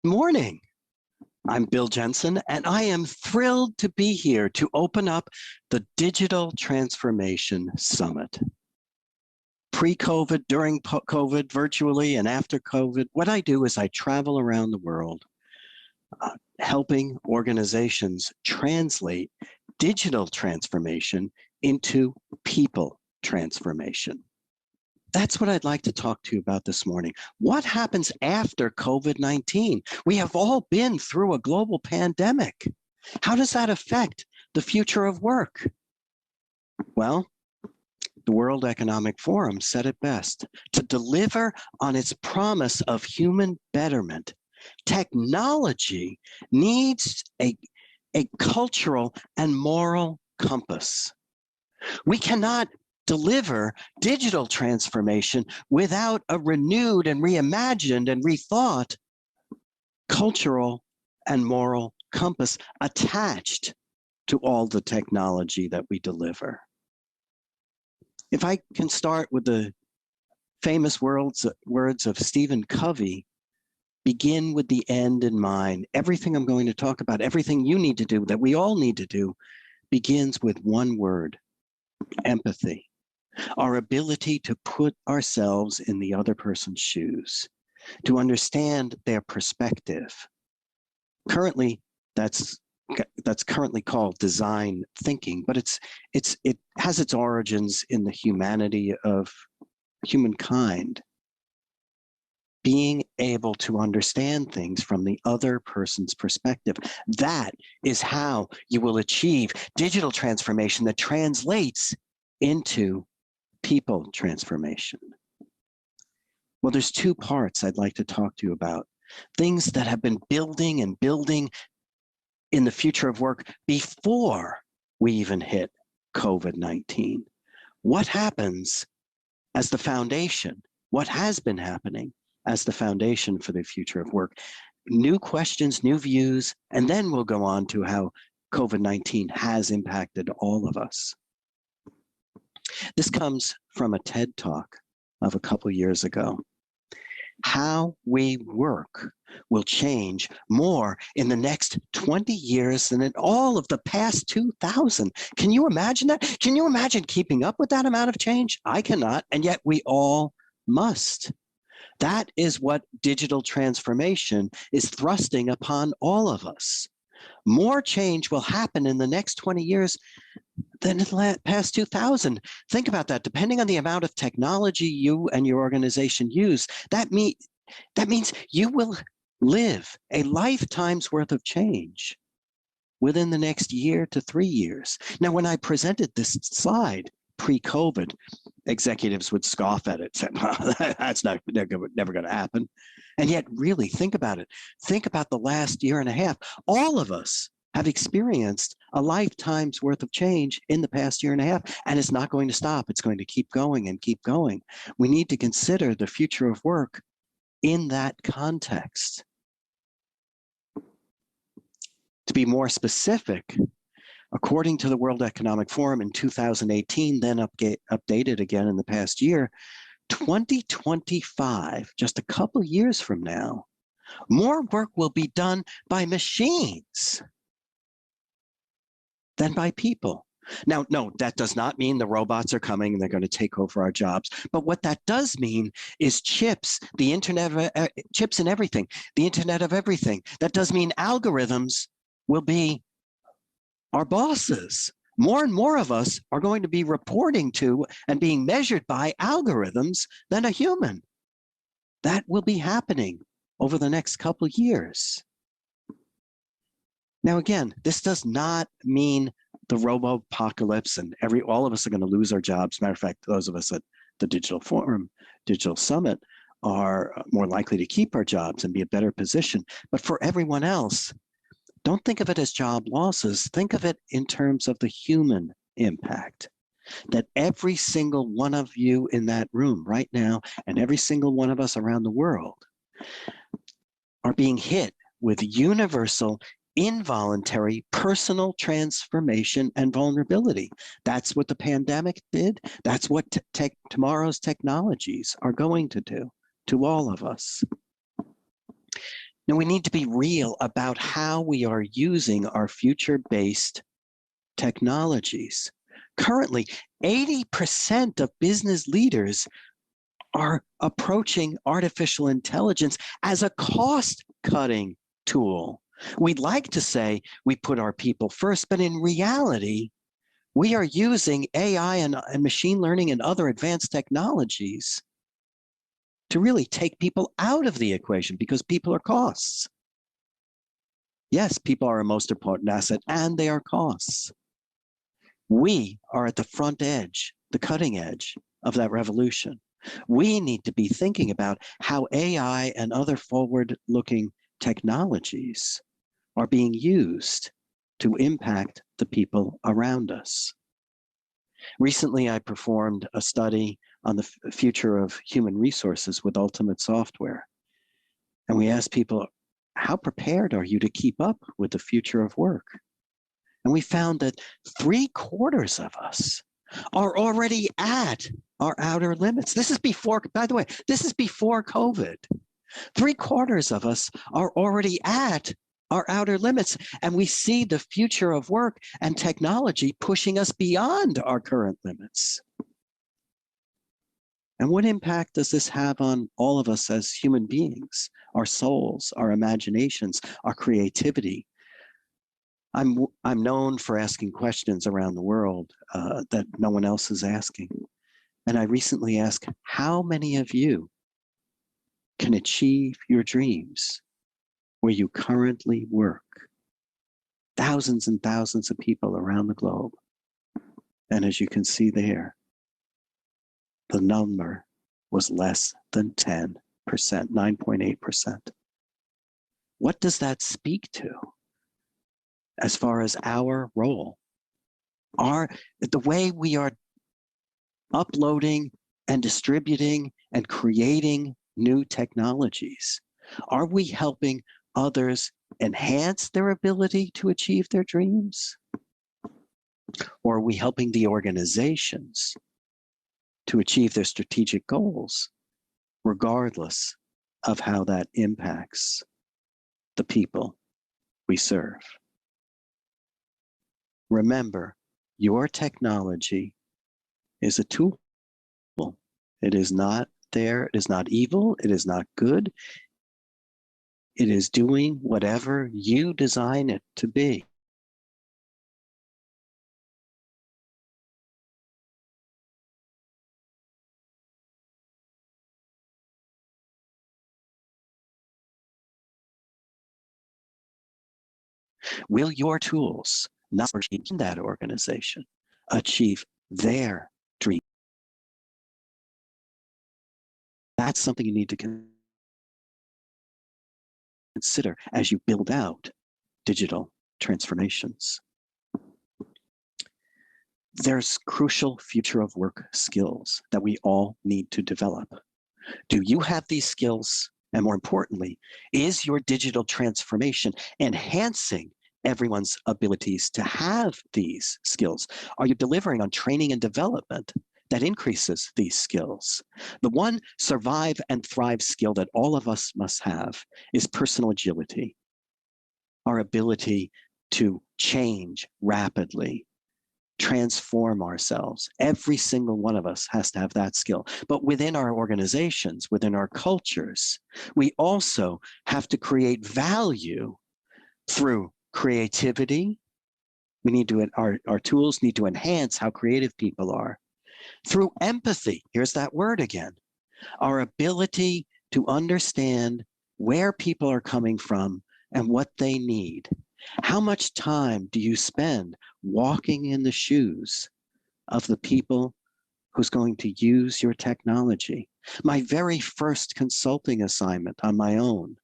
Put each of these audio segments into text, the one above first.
Morning. I'm Bill Jensen, and I am thrilled to be here to open up the Digital Transformation Summit. Pre-COVID, during COVID, virtually, and after COVID, what I do is I travel around the world helping organizations translate digital transformation into people transformation. That's what I'd like to talk to you about this morning. What happens after COVID-19? We have all been through a global pandemic. How does that affect the future of work? Well, the World Economic Forum said it best. To deliver on its promise of human betterment, technology needs a cultural and moral compass. We cannot deliver digital transformation without a renewed and reimagined and rethought cultural and moral compass attached to all the technology that we deliver. If I can start with the famous words of Stephen Covey, begin with the end in mind. Everything I'm going to talk about, everything you need to do, that we all need to do, begins with one word: empathy. Our ability to put ourselves in the other person's shoes, to understand their perspective. Currently, that's currently called design thinking, but it has its origins in the humanity of humankind. Being able to understand things from the other person's perspective. That is how you will achieve digital transformation that translates into people transformation. Well, there's two parts I'd like to talk to you about. Things that have been building and building in the future of work before we even hit COVID-19. What happens as the foundation? What has been happening as the foundation for the future of work? New questions, new views, and then we'll go on to how COVID-19 has impacted all of us. This comes from a TED Talk of a couple years ago. How we work will change more in the next 20 years than in all of the past 2,000. Can you imagine that? Can you imagine keeping up with that amount of change? I cannot, and yet we all must. That is what digital transformation is thrusting upon all of us. More change will happen in the next 20 years than in the past 2,000. Think about that. Depending on the amount of technology you and your organization use, that means you will live a lifetime's worth of change within the next year to 3 years. Now, when I presented this slide pre-COVID, executives would scoff at it, say, well, that's never going to happen. And yet, really, think about it. Think about the last year and a half. All of us have experienced a lifetime's worth of change in the past year and a half, and it's not going to stop. It's going to keep going and keep going. We need to consider the future of work in that context. To be more specific, according to the World Economic Forum in 2018, then updated again in the past year, 2025, just a couple years from now, more work will be done by machines than by people. Now, no, that does not mean the robots are coming and they're going to take over our jobs. But what that does mean is chips, the internet, chips in everything, the internet of everything. That does mean algorithms will be our bosses. More and more of us are going to be reporting to and being measured by algorithms than a human. That will be happening over the next couple of years. Now, again, this does not mean the robo-apocalypse and all of us are going to lose our jobs. Matter of fact, those of us at the Digital Forum, Digital Summit, are more likely to keep our jobs and be a better position. But for everyone else, don't think of it as job losses. Think of it in terms of the human impact. That every single one of you in that room right now, and every single one of us around the world, are being hit with universal, involuntary, personal transformation and vulnerability. That's what the pandemic did. That's what tomorrow's technologies are going to do to all of us. Now, we need to be real about how we are using our future-based technologies. Currently, 80% of business leaders are approaching artificial intelligence as a cost-cutting tool. We'd like to say we put our people first, but in reality, we are using AI and machine learning and other advanced technologies to really take people out of the equation because people are costs. Yes, people are our most important asset and they are costs. We are at the front edge, the cutting edge of that revolution. We need to be thinking about how AI and other forward-looking technologies are being used to impact the people around us. Recently, I performed a study on the future of human resources with Ultimate Software. And we asked people, how prepared are you to keep up with the future of work? And we found that 3/4 of us are already at our outer limits. This is before, by the way, this is before COVID. 3/4 of us are already at our outer limits, and we see the future of work and technology pushing us beyond our current limits. And what impact does this have on all of us as human beings, our souls, our imaginations, our creativity? I'm known for asking questions around the world that no one else is asking. And I recently asked, how many of you can achieve your dreams where you currently work? Thousands and thousands of people around the globe. And as you can see there, the number was less than 10%, 9.8%. What does that speak to as far as our role? The way we are uploading and distributing and creating new technologies, are we helping others enhance their ability to achieve their dreams? Or are we helping the organizations to achieve their strategic goals, regardless of how that impacts the people we serve? Remember, your technology is a tool. It is not there, it is not evil, it is not good. It is doing whatever you design it to be. Will your tools not achieve that organization achieve their dream? That's something you need to consider as you build out digital transformations. There's crucial future of work skills that we all need to develop. Do you have these skills? And more importantly, is your digital transformation enhancing everyone's abilities to have these skills? Are you delivering on training and development that increases these skills? The one survive and thrive skill that all of us must have is personal agility, our ability to change rapidly, transform ourselves. Every single one of us has to have that skill. But within our organizations, within our cultures, we also have to create value through creativity. We need to, our tools need to enhance how creative people are. Through empathy, here's that word again, our ability to understand where people are coming from and what they need. How much time do you spend walking in the shoes of the people who's going to use your technology? My very first consulting assignment on my own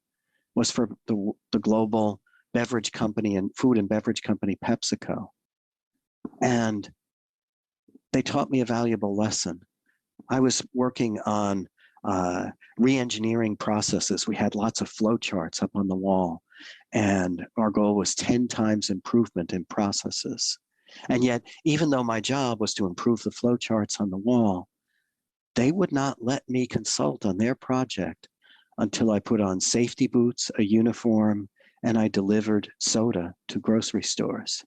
was for the global beverage company and food and beverage company, PepsiCo. And they taught me a valuable lesson. I was working on re-engineering processes. We had lots of flow charts up on the wall, and our goal was 10 times improvement in processes. And yet, even though my job was to improve the flow charts on the wall, they would not let me consult on their project until I put on safety boots, a uniform, and I delivered soda to grocery stores.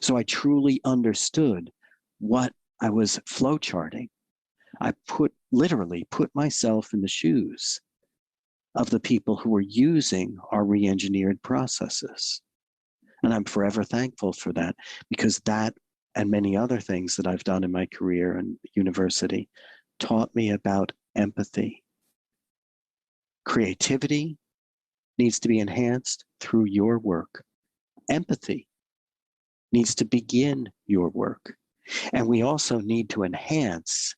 So I truly understood what I was flowcharting. I literally put myself in the shoes of the people who were using our re-engineered processes. And I'm forever thankful for that, because that and many other things that I've done in my career and university taught me about empathy. Creativity needs to be enhanced through your work. Empathy needs to begin your work. And we also need to enhance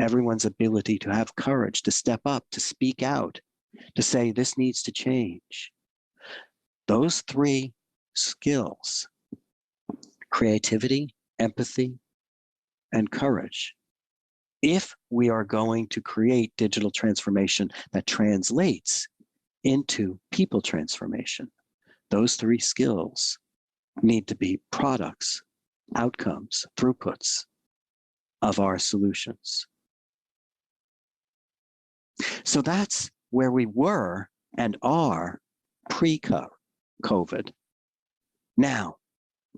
everyone's ability to have courage, to step up, to speak out, to say this needs to change. Those three skills, creativity, empathy, and courage, if we are going to create digital transformation that translates into people transformation, those three skills need to be products, outcomes, throughputs of our solutions. So that's where we were and are pre-COVID. Now,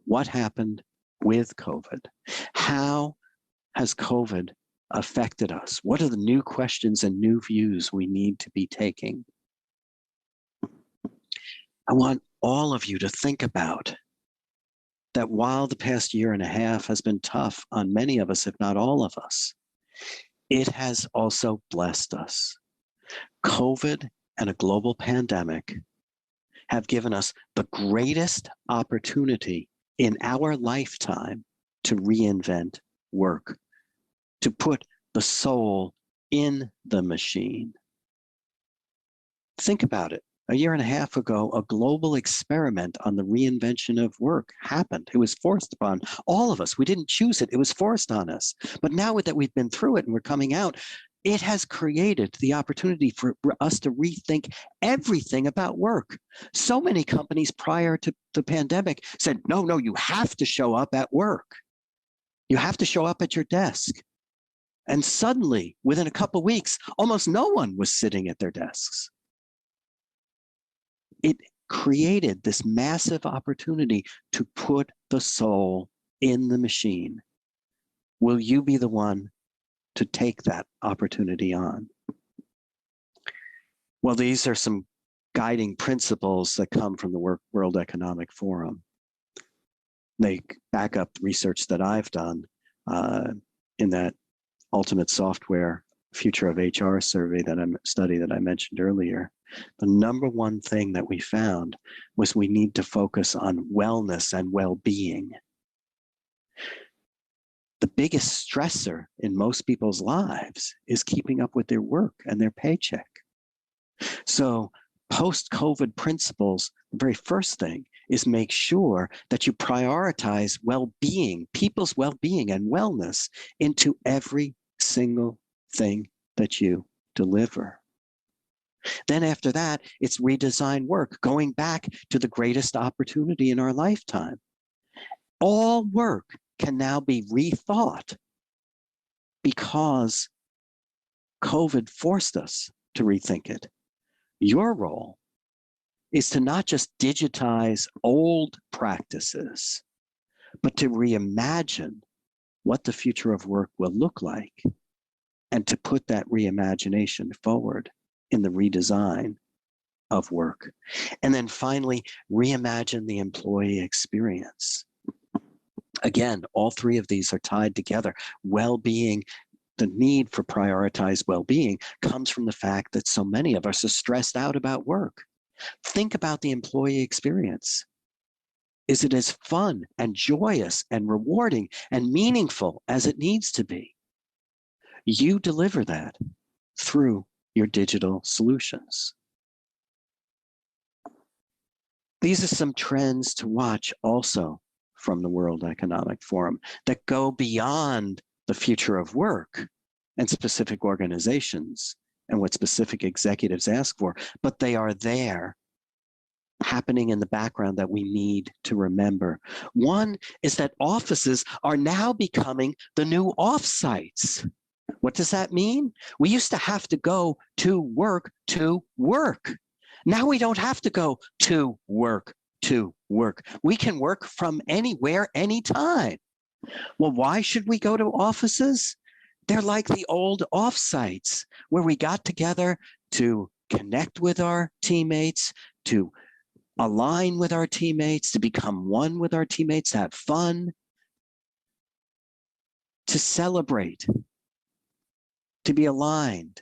what happened with COVID? How has COVID affected us? What are the new questions and new views we need to be taking? I want all of you to think about that while the past year and a half has been tough on many of us, if not all of us, it has also blessed us. COVID and a global pandemic have given us the greatest opportunity in our lifetime to reinvent work, to put the soul in the machine. Think about it. A year and a half ago, a global experiment on the reinvention of work happened. It was forced upon all of us. We didn't choose it. It was forced on us. But now that we've been through it and we're coming out, it has created the opportunity for us to rethink everything about work. So many companies prior to the pandemic said, no, you have to show up at work. You have to show up at your desk. And suddenly, within a couple of weeks, almost no one was sitting at their desks. It created this massive opportunity to put the soul in the machine. Will you be the one to take that opportunity on? Well, these are some guiding principles that come from the World Economic Forum. They back up research that I've done in that Ultimate Software Future of HR survey study that I mentioned earlier. The number one thing that we found was we need to focus on wellness and well-being. The biggest stressor in most people's lives is keeping up with their work and their paycheck. So post-COVID principles, the very first thing is make sure that you prioritize well-being, people's well-being and wellness into every single thing that you deliver. Then after that, it's redesign work, going back to the greatest opportunity in our lifetime. All work can now be rethought because COVID forced us to rethink it. Your role is to not just digitize old practices, but to reimagine what the future of work will look like and to put that reimagination forward in the redesign of work. And then finally, reimagine the employee experience. Again, all three of these are tied together. Well-being, the need for prioritized well-being comes from the fact that so many of us are stressed out about work. Think about the employee experience. Is it as fun and joyous and rewarding and meaningful as it needs to be? You deliver that through your digital solutions. These are some trends to watch also from the World Economic Forum that go beyond the future of work and specific organizations and what specific executives ask for, but they are there happening in the background that we need to remember. One is that offices are now becoming the new offsites. What does that mean? We used to have to go to work to work. Now we don't have to go to work to work. We can work from anywhere, anytime. Well, why should we go to offices? They're like the old offsites where we got together to connect with our teammates, to align with our teammates, to become one with our teammates, to have fun, to celebrate, to be aligned.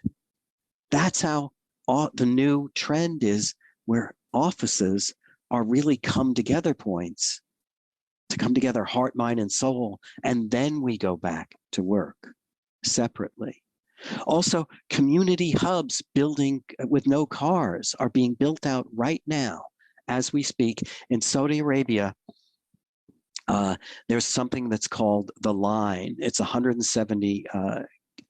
That's how the new trend is, where offices are really come together points, to come together heart, mind, and soul, and then we go back to work separately. Also, community hubs building with no cars are being built out right now as we speak. In Saudi Arabia, there's something that's called the Line. It's a 170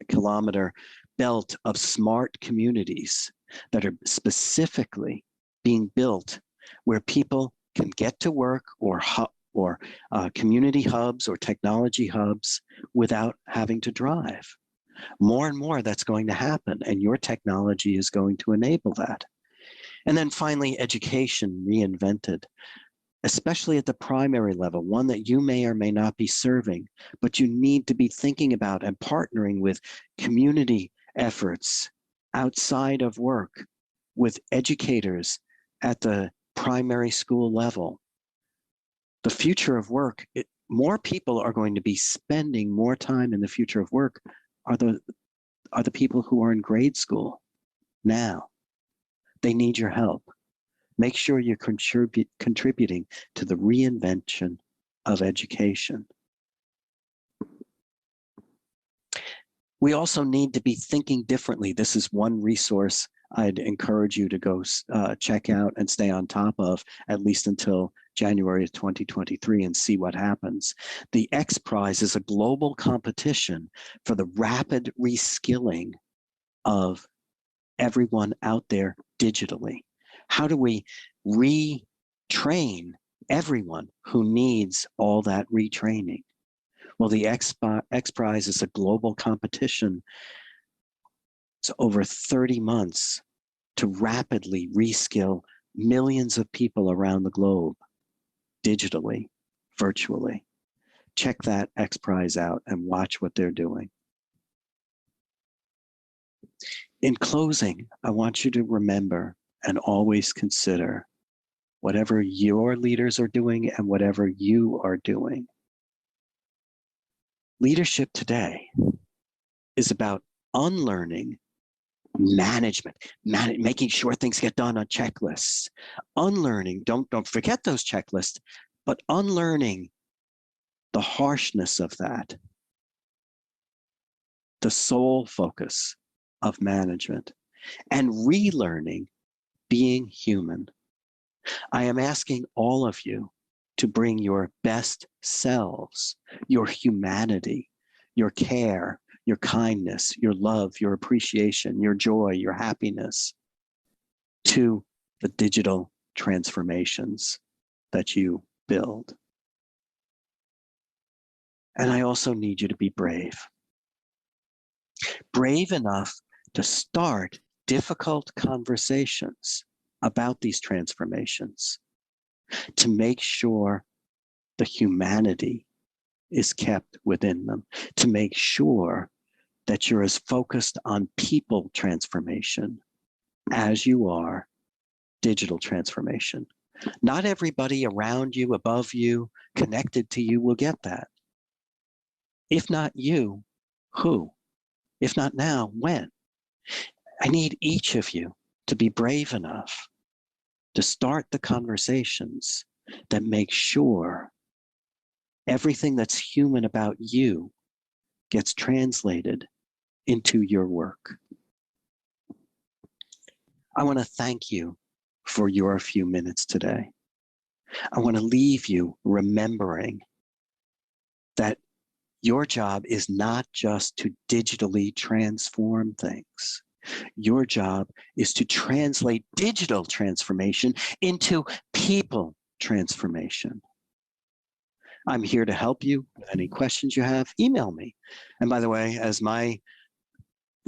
kilometer belt of smart communities that are specifically being built where people can get to work, or community hubs or technology hubs, without having to drive. More and more that's going to happen, and your technology is going to enable that. And then finally, education reinvented, especially at the primary level, one that you may or may not be serving, but you need to be thinking about and partnering with community efforts outside of work, with educators at the primary school level. The future of work, more people are going to be spending more time in the future of work are the people who are in grade school now. They need your help. Make sure you're contributing to the reinvention of education. We also need to be thinking differently. This is one resource I'd encourage you to go check out and stay on top of, at least until January of 2023, and see what happens. The X Prize is a global competition for the rapid reskilling of everyone out there digitally. How do we retrain everyone who needs all that retraining? Well, the X Prize is a global competition. It's over 30 months to rapidly reskill millions of people around the globe, digitally, virtually. Check that X Prize out and watch what they're doing. In closing, I want you to remember and always consider whatever your leaders are doing and whatever you are doing. Leadership today is about unlearning management, making sure things get done on checklists. Unlearning, don't forget those checklists, but unlearning the harshness of that, the sole focus of management, and relearning being human. I am asking all of you to bring your best selves, your humanity, your care, your kindness, your love, your appreciation, your joy, your happiness to the digital transformations that you build. And I also need you to be brave. Brave enough to start difficult conversations about these transformations, to make sure the humanity is kept within them, to make sure that you're as focused on people transformation as you are digital transformation. Not everybody around you, above you, connected to you will get that. If not you, who? If not now, when? I need each of you to be brave enough to start the conversations that make sure everything that's human about you gets translated into your work. I want to thank you for your few minutes today. I want to leave you remembering that your job is not just to digitally transform things. Your job is to translate digital transformation into people transformation. I'm here to help you with any questions you have. Email me. And by the way, as my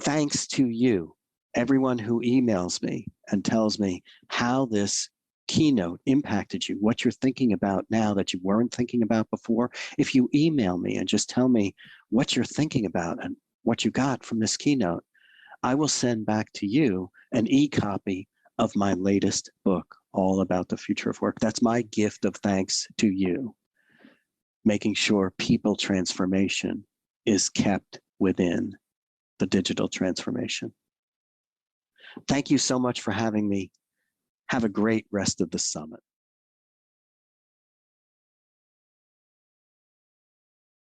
Thanks to you, everyone who emails me and tells me how this keynote impacted you, what you're thinking about now that you weren't thinking about before. If you email me and just tell me what you're thinking about and what you got from this keynote, I will send back to you an e-copy of my latest book, all about the future of work. That's my gift of thanks to you, making sure people transformation is kept within the digital transformation. Thank you so much for having me. Have a great rest of the summit.